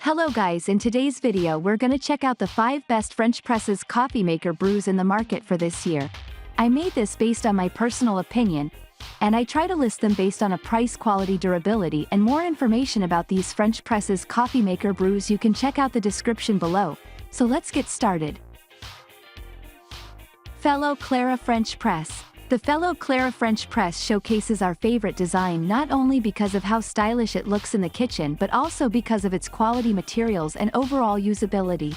Hello guys, in today's video we're gonna check out the 5 best French presses coffee maker brews in the market for this year. I made this based on my personal opinion, and I try to list them based on a price, quality, durability, and more information about these French presses coffee maker brews you can check out the description below. So let's get started. Fellow Clara French Press. The Fellow Clara French Press showcases our favorite design not only because of how stylish it looks in the kitchen but also because of its quality materials and overall usability.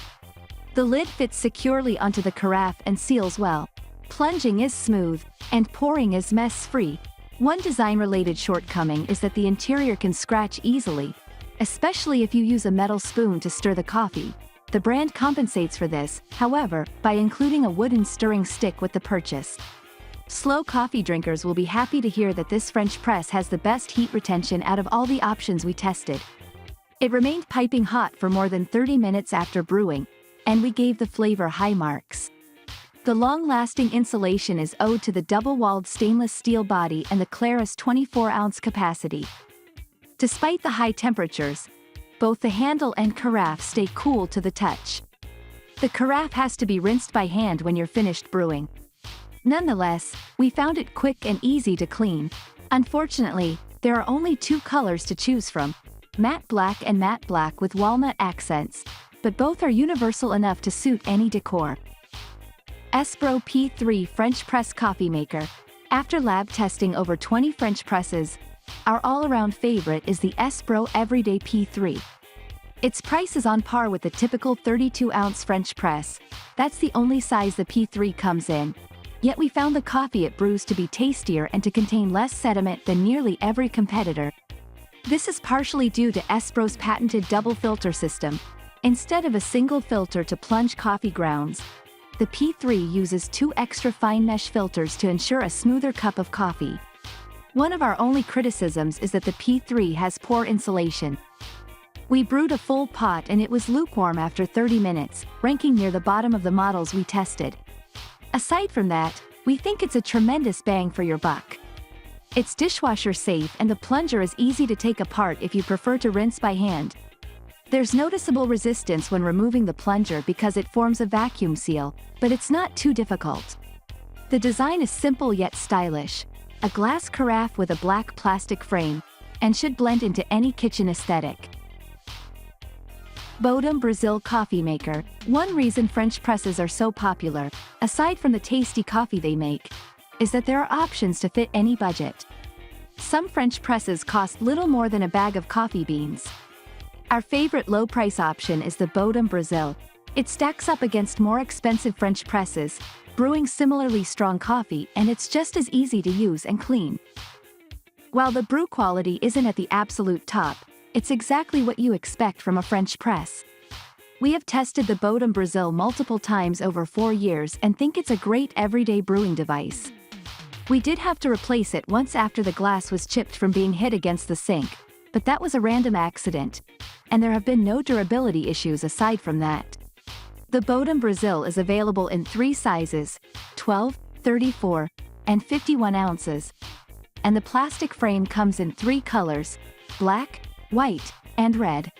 The lid fits securely onto the carafe and seals well. Plunging is smooth, and pouring is mess-free. One design-related shortcoming is that the interior can scratch easily, especially if you use a metal spoon to stir the coffee. The brand compensates for this, however, by including a wooden stirring stick with the purchase. Slow coffee drinkers will be happy to hear that this French press has the best heat retention out of all the options we tested. It remained piping hot for more than 30 minutes after brewing, and we gave the flavor high marks. The long-lasting insulation is owed to the double-walled stainless steel body and the Clara's 24-ounce capacity. Despite the high temperatures, both the handle and carafe stay cool to the touch. The carafe has to be rinsed by hand when you're finished brewing. Nonetheless, we found it quick and easy to clean. Unfortunately, there are only 2 colors to choose from, matte black and matte black with walnut accents, but both are universal enough to suit any decor. ESPRO P3 French Press Coffee Maker. After lab testing over 20 French presses, our all-around favorite is the ESPRO Everyday P3. Its price is on par with the typical 32-ounce French press. That's the only size the P3 comes in. Yet we found the coffee it brews to be tastier and to contain less sediment than nearly every competitor. This is partially due to ESPRO's patented double filter system. Instead of a single filter to plunge coffee grounds, the P3 uses 2 extra fine mesh filters to ensure a smoother cup of coffee. One of our only criticisms is that the P3 has poor insulation. We brewed a full pot and it was lukewarm after 30 minutes, ranking near the bottom of the models we tested. Aside from that, we think it's a tremendous bang for your buck. It's dishwasher safe and the plunger is easy to take apart if you prefer to rinse by hand. There's noticeable resistance when removing the plunger because it forms a vacuum seal, but it's not too difficult. The design is simple yet stylish, a glass carafe with a black plastic frame, and should blend into any kitchen aesthetic. Bodum Brazil Coffee Maker. One reason French presses are so popular, aside from the tasty coffee they make, is that there are options to fit any budget. Some French presses cost little more than a bag of coffee beans. Our favorite low-price option is the Bodum Brazil. It stacks up against more expensive French presses, brewing similarly strong coffee, and it's just as easy to use and clean. While the brew quality isn't at the absolute top, it's exactly what you expect from a French press. We have tested the Bodum Brazil multiple times over 4 years and think it's a great everyday brewing device. We did have to replace it once after the glass was chipped from being hit against the sink, but that was a random accident, and there have been no durability issues aside from that. The Bodum Brazil is available in 3 sizes, 12, 34, and 51 ounces, and the plastic frame comes in 3 colors, black, white, and red.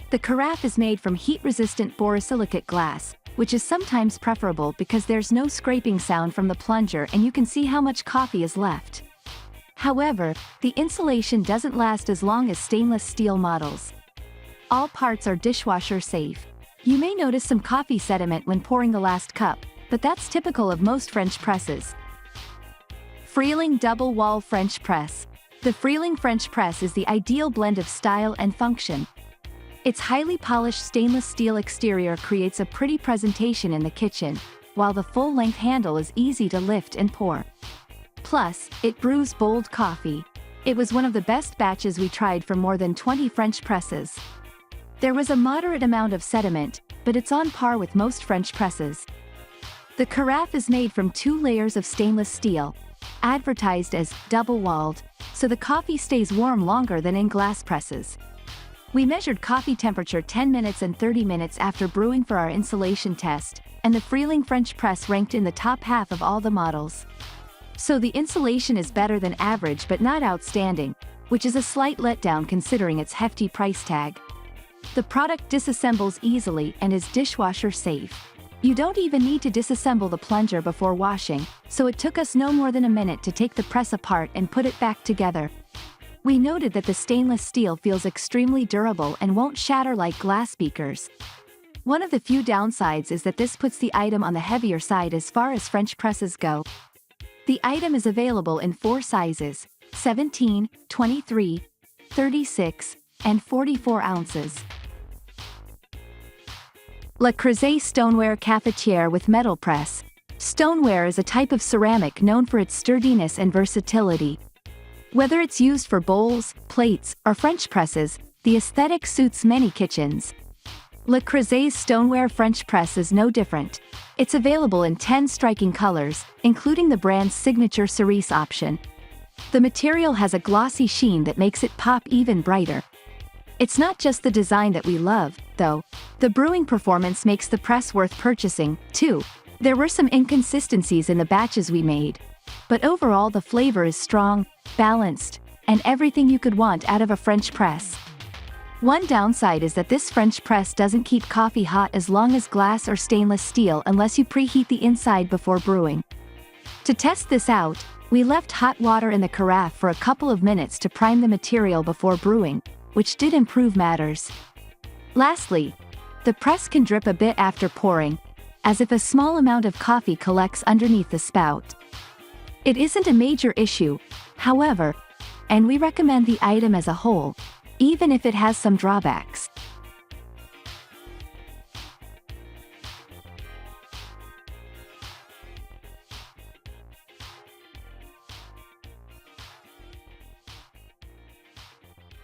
The carafe is made from heat-resistant borosilicate glass, which is sometimes preferable because there's no scraping sound from the plunger and you can see how much coffee is left. However, the insulation doesn't last as long as stainless steel models. All parts are dishwasher safe. You may notice some coffee sediment when pouring the last cup, but that's typical of most French presses. Frieling Double Wall French Press. The Frieling French press is the ideal blend of style and function. Its highly polished stainless steel exterior creates a pretty presentation in the kitchen, while the full-length handle is easy to lift and pour. Plus, it brews bold coffee. It was one of the best batches we tried from more than 20 French presses. There was a moderate amount of sediment, but it's on par with most French presses. The carafe is made from 2 layers of stainless steel, advertised as double-walled, so the coffee stays warm longer than in glass presses. We measured coffee temperature 10 minutes and 30 minutes after brewing for our insulation test, and the Frieling French press ranked in the top half of all the models. So the insulation is better than average but not outstanding, which is a slight letdown considering its hefty price tag. The product disassembles easily and is dishwasher safe. You don't even need to disassemble the plunger before washing, so it took us no more than a minute to take the press apart and put it back together. We noted that the stainless steel feels extremely durable and won't shatter like glass beakers. One of the few downsides is that this puts the item on the heavier side as far as French presses go. The item is available in 4 sizes, 17, 23, 36, and 44 ounces. Le Creuset Stoneware Cafetiere with metal press. Stoneware is a type of ceramic known for its sturdiness and versatility. Whether it's used for bowls, plates, or French presses, the aesthetic suits many kitchens. Le Creuset's Stoneware French press is no different. It's available in 10 striking colors, including the brand's signature cerise option. The material has a glossy sheen that makes it pop even brighter. It's not just the design that we love, though. The brewing performance makes the press worth purchasing, too. There were some inconsistencies in the batches we made. But overall the flavor is strong, balanced, and everything you could want out of a French press. One downside is that this French press doesn't keep coffee hot as long as glass or stainless steel unless you preheat the inside before brewing. To test this out, we left hot water in the carafe for a couple of minutes to prime the material before brewing, which did improve matters. Lastly, the press can drip a bit after pouring, as if a small amount of coffee collects underneath the spout. It isn't a major issue, however, and we recommend the item as a whole, even if it has some drawbacks.